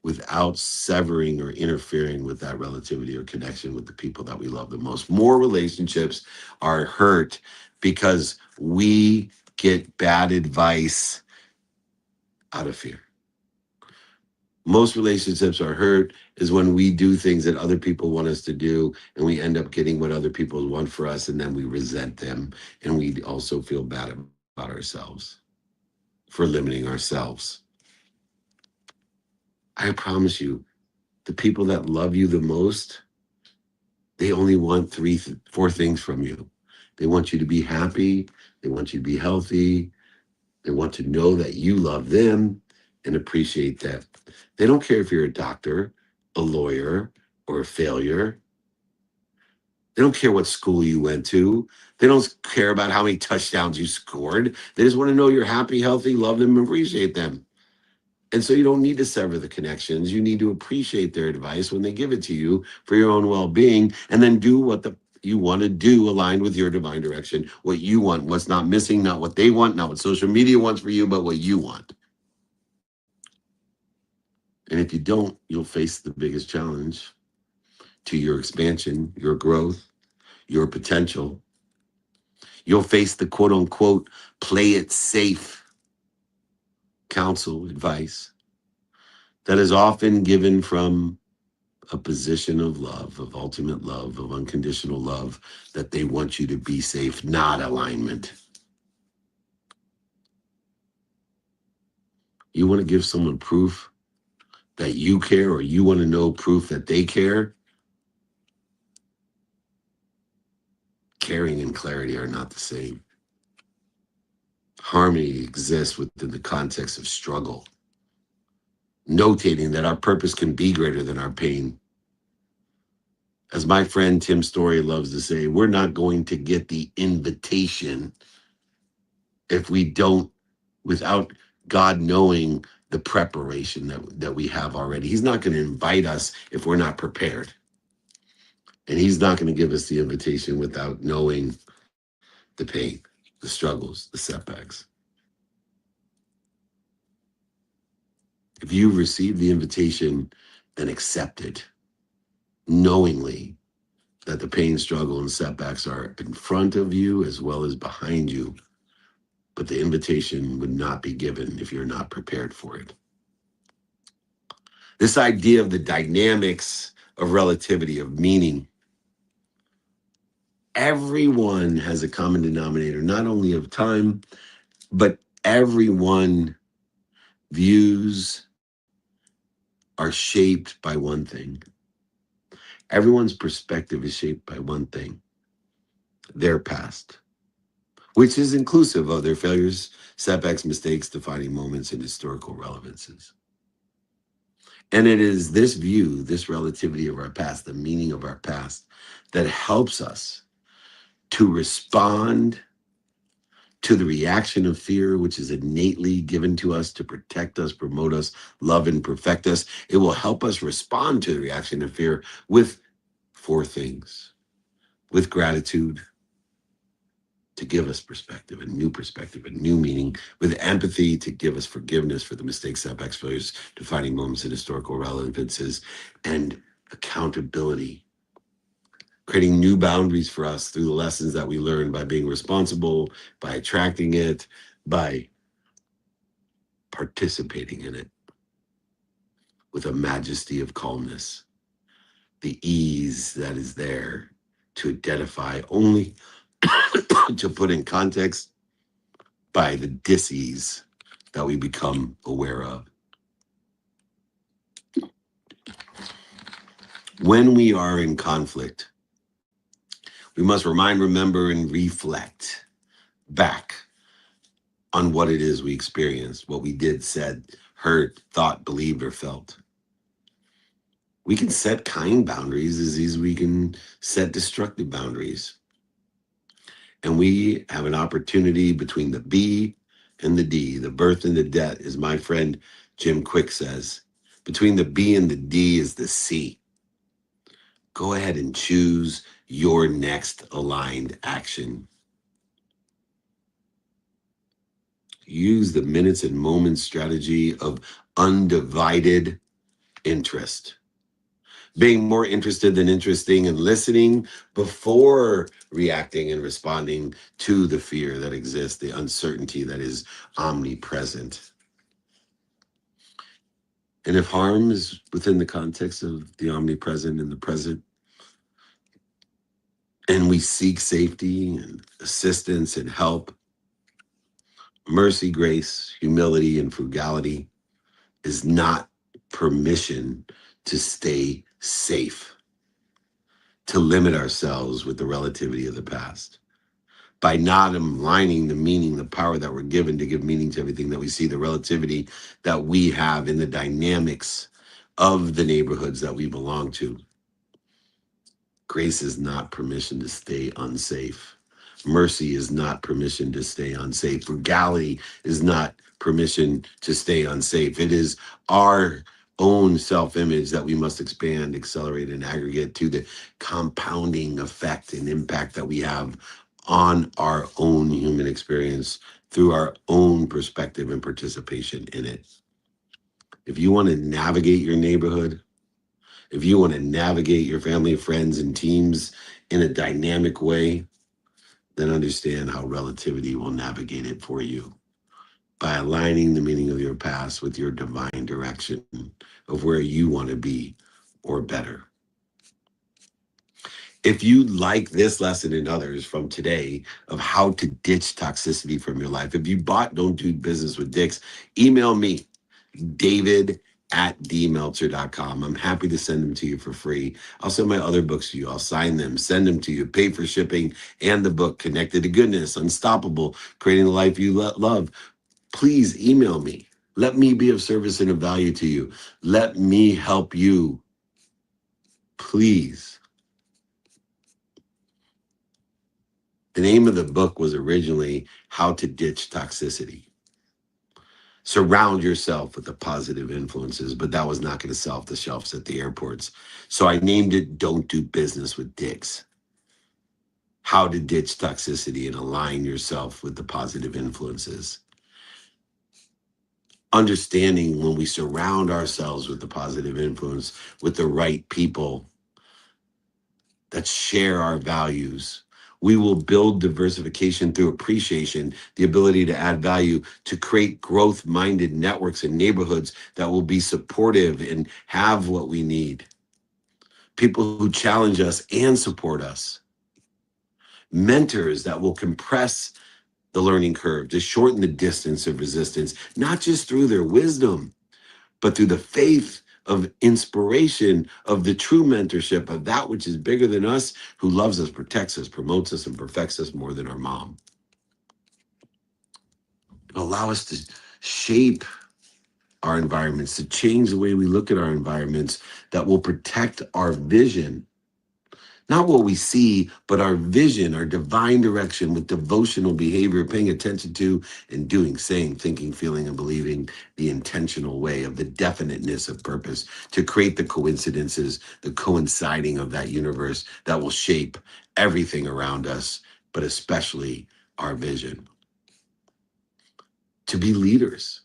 Speaker 13: without severing or interfering with that relativity or connection with the people that we love the most. More relationships are hurt because we get bad advice out of fear. Most relationships are hurt is when we do things that other people want us to do, and we end up getting what other people want for us, and then we resent them, and we also feel bad about ourselves for limiting ourselves. I promise you, the people that love you the most, they only want four things from you. They want you to be happy. They want you to be healthy. They want to know that you love them and appreciate that. They don't care if you're a doctor, a lawyer, or a failure. They don't care what school you went to. They don't care about how many touchdowns you scored. They just want to know you're happy, healthy, love them, and appreciate them. And so you don't need to sever the connections. You need to appreciate their advice when they give it to you for your own well-being, and then do what you want to do aligned with your divine direction, what you want, what's not missing, not what they want, not what social media wants for you, but what you want. And if you don't, you'll face the biggest challenge to your expansion, your growth, your potential. You'll face the quote unquote, play it safe counsel, advice that is often given from a position of love, of ultimate love, of unconditional love, that they want you to be safe, not alignment. You want to give someone proof that you care, or you want to know proof that they care? Caring and clarity are not the same. Harmony exists within the context of struggle, notating that our purpose can be greater than our pain. As my friend Tim Story loves to say, we're not going to get the invitation if we don't, without God knowing the preparation that we have already. He's not going to invite us if we're not prepared. And he's not going to give us the invitation without knowing the pain, the struggles, the setbacks. If you receive the invitation, then accept it, knowingly that the pain, struggle, and setbacks are in front of you as well as behind you. But the invitation would not be given if you're not prepared for it. This idea of the dynamics of relativity, of meaning, everyone has a common denominator, not only of time, but everyone views are shaped by one thing. Everyone's perspective is shaped by one thing, their past, which is inclusive of their failures, setbacks, mistakes, defining moments, and historical relevances. And it is this view, this relativity of our past, the meaning of our past, that helps us to respond to the reaction of fear, which is innately given to us to protect us, promote us, love, and perfect us. It will help us respond to the reaction of fear with four things: with gratitude, to give us perspective, and new meaning; with empathy, to give us forgiveness for the mistakes, setbacks, failures, defining moments, and historical relevances; and accountability, creating new boundaries for us through the lessons that we learn by being responsible, by attracting it, by participating in it with a majesty of calmness, the ease that is there to identify, only to put in context by the dis-ease that we become aware of. When we are in conflict, we must remind, remember, and reflect back on what it is we experienced, what we did, said, heard, thought, believed, or felt. We can set kind boundaries as easy as we can set destructive boundaries. And we have an opportunity between the B and the D, the birth and the death, as my friend Jim Quick says. Between the B and the D is the C. Go ahead and choose your next aligned action. Use the minutes and moments strategy of undivided interest. Being more interested than interesting and listening before reacting and responding to the fear that exists, the uncertainty that is omnipresent. And if harm is within the context of the omnipresent and the present, and we seek safety and assistance and help, mercy, grace, humility, and frugality is not permission to stay safe, to limit ourselves with the relativity of the past. By not aligning the meaning, the power that we're given to give meaning to everything that we see, the relativity that we have in the dynamics of the neighborhoods that we belong to. Grace is not permission to stay unsafe. Mercy is not permission to stay unsafe. Frugality is not permission to stay unsafe. It is our own self-image that we must expand, accelerate, and aggregate to the compounding effect and impact that we have on our own human experience through our own perspective and participation in it. If you want to navigate your neighborhood, if you want to navigate your family, friends, and teams in a dynamic way, then understand how relativity will navigate it for you by aligning the meaning of your past with your divine direction of where you want to be or better. If you like this lesson and others from today of how to ditch toxicity from your life, if you bought Don't Do Business with Dicks, email me, david@dmeltzer.com. I'm happy to send them to you for free. I'll send my other books to you. I'll sign them, send them to you, pay for shipping, and the book, Connected to Goodness, Unstoppable, Creating the Life You Love. Please email me. Let me be of service and of value to you. Let me help you. Please. The name of the book was originally How to Ditch Toxicity. Surround yourself with the positive influences, but that was not going to sell off the shelves at the airports. So I named it Don't Do Business with Dicks. How to Ditch Toxicity and Align Yourself with the Positive Influences. Understanding when we surround ourselves with the positive influence, with the right people that share our values, we will build diversification through appreciation, the ability to add value, to create growth-minded networks and neighborhoods that will be supportive and have what we need. People who challenge us and support us. Mentors that will compress the learning curve, to shorten the distance of resistance, not just through their wisdom, but through the faith of inspiration, of the true mentorship, of that which is bigger than us, who loves us, protects us, promotes us, and perfects us more than our mom. It'll allow us to shape our environments, to change the way we look at our environments, that will protect our vision. Not what we see, but our vision, our divine direction with devotional behavior, paying attention to and doing, saying, thinking, feeling, and believing the intentional way of the definiteness of purpose to create the coincidences, the coinciding of that universe that will shape everything around us, but especially our vision. To be leaders.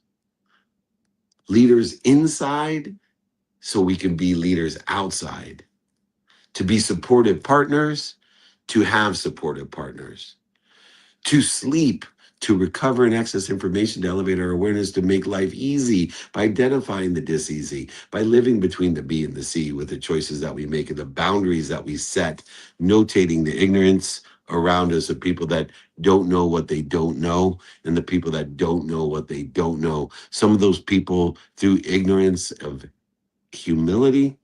Speaker 13: Leaders inside so we can be leaders outside. To be supportive partners, to have supportive partners, to sleep, to recover and access information, to elevate our awareness, to make life easy by identifying the dis-easy, by living between the B and the C with the choices that we make and the boundaries that we set, notating the ignorance around us of people that don't know what they don't know and the people that don't know what they don't know. Some of those people, through ignorance of humility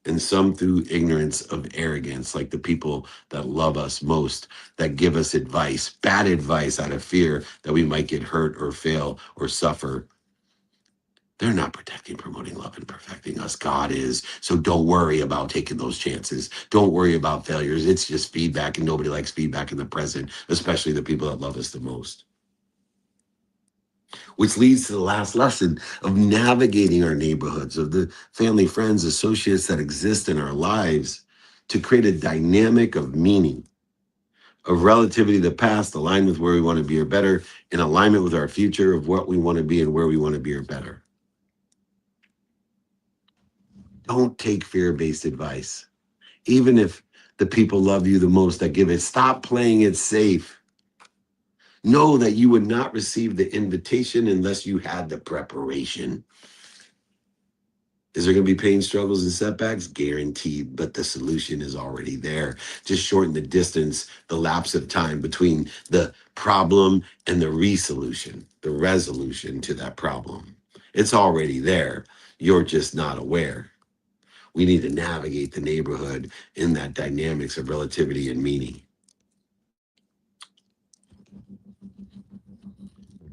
Speaker 13: and some through ignorance of arrogance, like the people that love us most, that give us advice, bad advice out of fear that we might get hurt or fail or suffer. They're not protecting, promoting love, and perfecting us. God is. So don't worry about taking those chances. Don't worry about failures. It's just feedback, and nobody likes feedback in the present, especially the people that love us the most. Which leads to the last lesson of navigating our neighborhoods, of the family, friends, associates that exist in our lives to create a dynamic of meaning, of relativity to the past, aligned with where we want to be or better, in alignment with our future of what we want to be and where we want to be or better. Don't take fear-based advice. Even if the people love you the most that give it, stop playing it safe. Know that you would not receive the invitation unless you had the preparation. Is there going to be pain, struggles, and setbacks? Guaranteed, but the solution is already there. Just shorten the distance, the lapse of time between the problem and the resolution, the resolution to that problem. It's already there. You're just not aware. We need to navigate the neighborhood in that dynamics of relativity and meaning.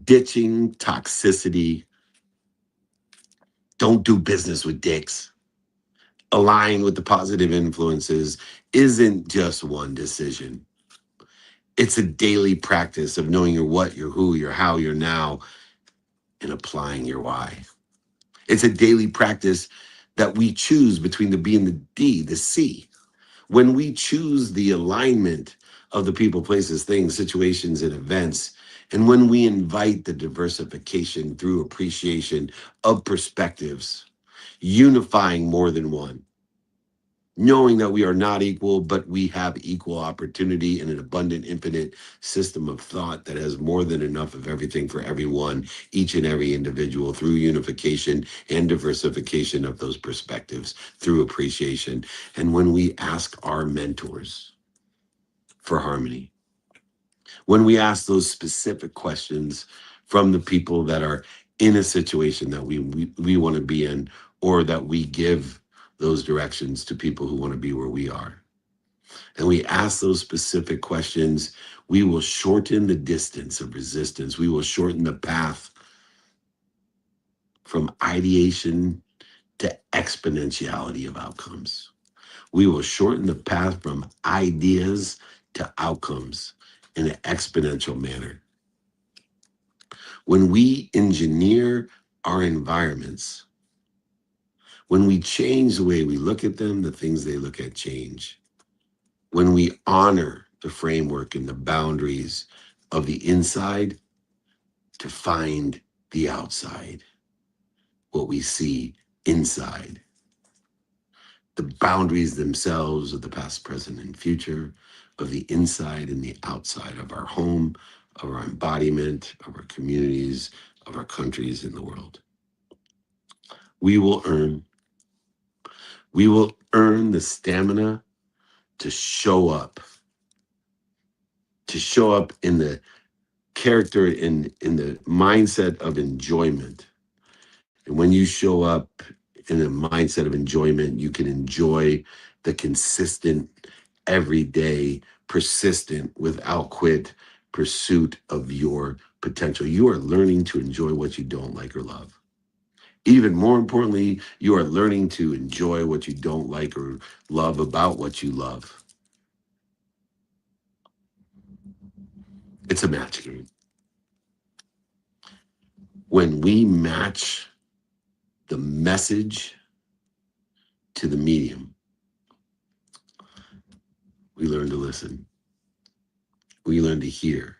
Speaker 13: Ditching toxicity. Don't do business with dicks. Align with the positive influences isn't just one decision. It's a daily practice of knowing your what, your who, your how, your now, and applying your why. It's a daily practice that we choose between the B and the D, the C. When we choose the alignment of the people, places, things, situations, and events, and when we invite the diversification through appreciation of perspectives, unifying more than one, knowing that we are not equal, but we have equal opportunity in an abundant, infinite system of thought that has more than enough of everything for everyone, each and every individual, through unification and diversification of those perspectives, through appreciation. And when we ask our mentors for harmony, when we ask those specific questions from the people that are in a situation that we want to be in, or that we give those directions to people who want to be where we are, and we ask those specific questions, we will shorten the distance of resistance. We will shorten the path from ideation to exponentiality of outcomes. We will shorten the path from ideas to outcomes in an exponential manner. When we engineer our environments, when we change the way we look at them, the things they look at change. When we honor the framework and the boundaries of the inside to find the outside, what we see inside. The boundaries themselves of the past, present, and future, of the inside and the outside of our home, of our embodiment, of our communities, of our countries in the world. We will earn the stamina to show up in the character, in the mindset of enjoyment. And when you show up in a mindset of enjoyment, you can enjoy the consistent, everyday, persistent, without quit pursuit of your potential. You are learning to enjoy what you don't like or love. Even more importantly, you are learning to enjoy what you don't like or love about what you love. It's a match game. When we match the message to the medium, we learn to listen. We learn to hear.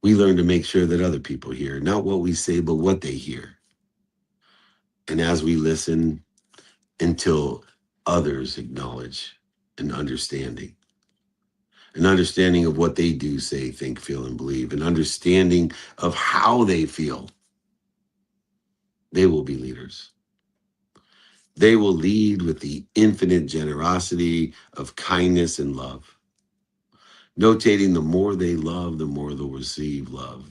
Speaker 13: We learn to make sure that other people hear, not what we say, but what they hear. And as we listen, until others acknowledge an understanding of what they do, say, think, feel, and believe, an understanding of how they feel, they will be leaders. They will lead with the infinite generosity of kindness and love, notating the more they love, the more they'll receive love.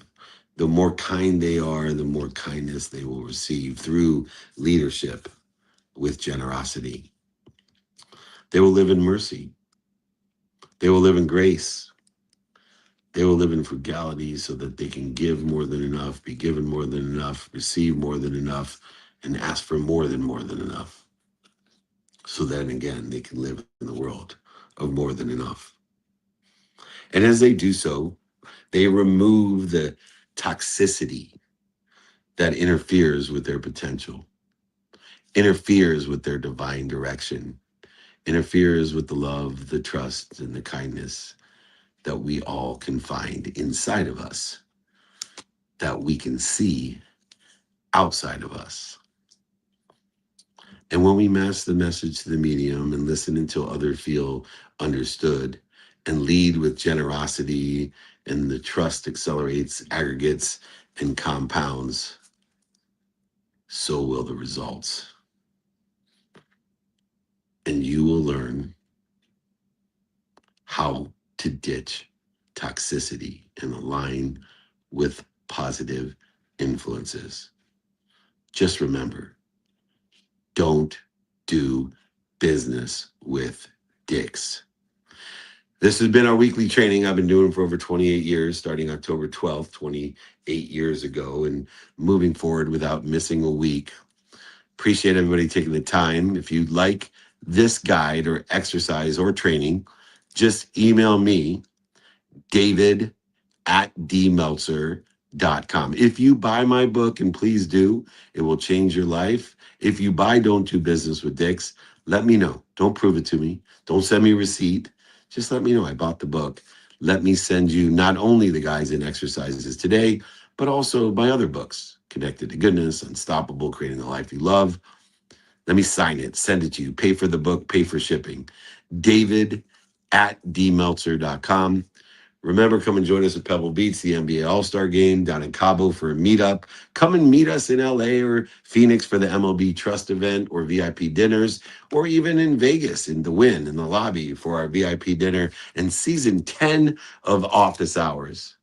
Speaker 13: The more kind they are, the more kindness they will receive through leadership with generosity. They will live in mercy. They will live in grace. They will live in frugality so that they can give more than enough, be given more than enough, receive more than enough, and ask for more than enough. So then again, they can live in the world of more than enough. And as they do so, they remove the toxicity that interferes with their potential, interferes with their divine direction, interferes with the love, the trust, and the kindness that we all can find inside of us, that we can see outside of us. And when we mask the message to the medium and listen until others feel understood and lead with generosity, and the trust accelerates, aggregates, and compounds, so will the results. And you will learn how to ditch toxicity and align with positive influences. Just remember, don't do business with dicks. This has been our weekly training I've been doing for over 28 years, starting October 12th, 28 years ago, and moving forward without missing a week. Appreciate everybody taking the time. If you'd like this guide or exercise or training, just email me, david@dmeltzer.com. If you buy my book, and please do, it will change your life. If you buy Don't Do Business with Dicks, let me know. Don't prove it to me. Don't send me a receipt. Just let me know I bought the book. Let me send you not only the guides and exercises today, but also my other books, Connected to Goodness, Unstoppable, Creating the Life You Love. Let me sign it, send it to you, pay for the book, pay for shipping. david@dmeltzer.com. Remember, come and join us at Pebble Beach, the NBA All-Star Game, down in Cabo for a meetup. Come and meet us in LA or Phoenix for the MLB Trust event or VIP dinners, or even in Vegas in the Wynn in the lobby for our VIP dinner and season 10 of Office Hours.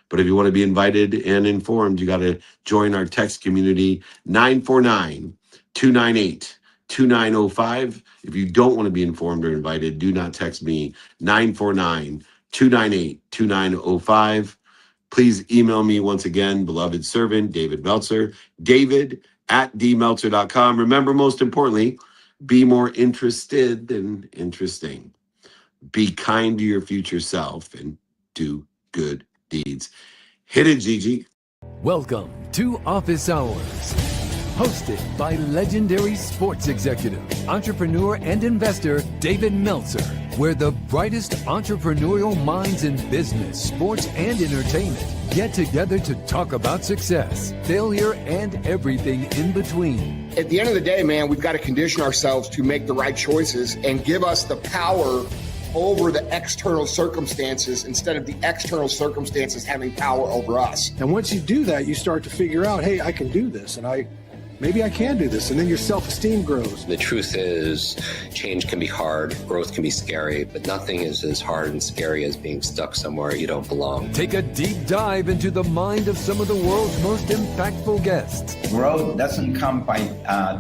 Speaker 13: But if you want to be invited and informed, you got to join our text community, 949-298-2905. If you don't want to be informed or invited, do not text me, 949-298-2905. Please email me once again, beloved servant, David Meltzer, david@dmeltzer.com. Remember, most importantly, be more interested than interesting. Be kind to your future self and do good deeds. Hit it, Gigi.
Speaker 2: Welcome to Office Hours, hosted by legendary sports executive, entrepreneur, and investor David Meltzer, where the brightest entrepreneurial minds in business, sports, and entertainment get together to talk about success, failure, and everything in between.
Speaker 3: At the end of the day, man, we've got to condition ourselves to make the right choices and give us the power over the external circumstances instead of the external circumstances having power over us.
Speaker 4: And once you do that, you start to figure out, hey, I can do this, and maybe I can do this, and then your self-esteem grows.
Speaker 5: The truth is, change can be hard, growth can be scary, but nothing is as hard and scary as being stuck somewhere you don't belong.
Speaker 2: Take a deep dive into the mind of some of the world's most impactful guests.
Speaker 6: Growth doesn't come by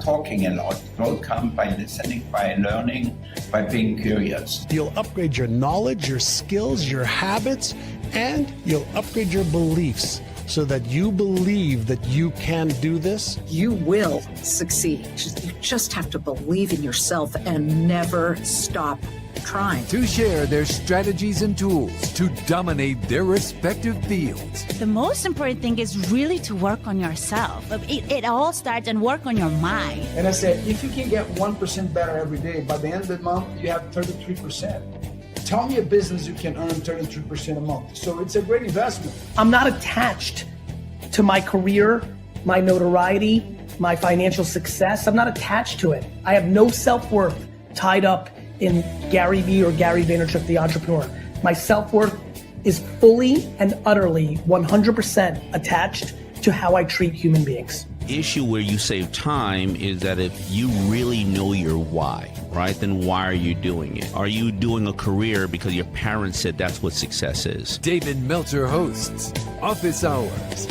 Speaker 6: talking a lot. Growth comes by listening, by learning, by being curious.
Speaker 7: You'll upgrade your knowledge, your skills, your habits, and you'll upgrade your beliefs so that you believe that you can do this.
Speaker 8: You will succeed. You just have to believe in yourself and never stop trying.
Speaker 2: To share their strategies and tools to dominate their respective fields.
Speaker 9: The most important thing is really to work on yourself. It all starts and work on your mind.
Speaker 10: And I said, if you can get 1% better every day, by the end of the month, you have 33%. Tell me a business you can earn 33% a month. So it's a great investment.
Speaker 11: I'm not attached to my career, my notoriety, my financial success. I'm not attached to it. I have no self-worth tied up in Gary Vee or Gary Vaynerchuk, the entrepreneur. My self-worth is fully and utterly 100% attached to how I treat human beings.
Speaker 12: Issue where you save time is that if you really know your why, right, then why are you doing it? Are you doing a career because your parents said that's what success is?
Speaker 2: David Meltzer hosts Office Hours.